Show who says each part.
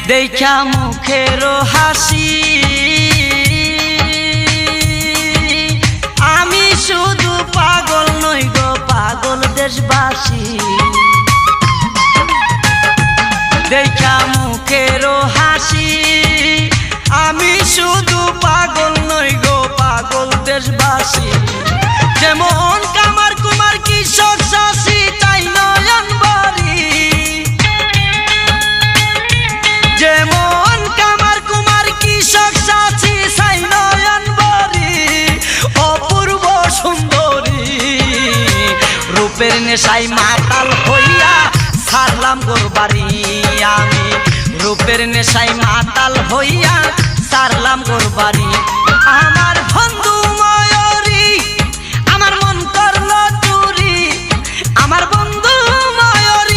Speaker 1: দেখা মুখের হাসি আমি শুধু পাগল নই গো পাগল দেশবাসী দেখা মুখের হাসি আমি শুধু পাগল নই গো পাগল দেশবাসী যেমন কামার কুমার কৃষক চাষি তাই নয়ন বাড়ি যেমন কামার কুমার কৃষক চাষি তাই নয়ন বাড়ি অপূর্ব সুন্দরী রূপের নেশায় মাতাল হইয়া ছাড়লাম গোর বাড়ি আমি রূপের নেশায় মাতাল হইয়া ছাড়লাম গোর বাড়ি আমার বন্ধু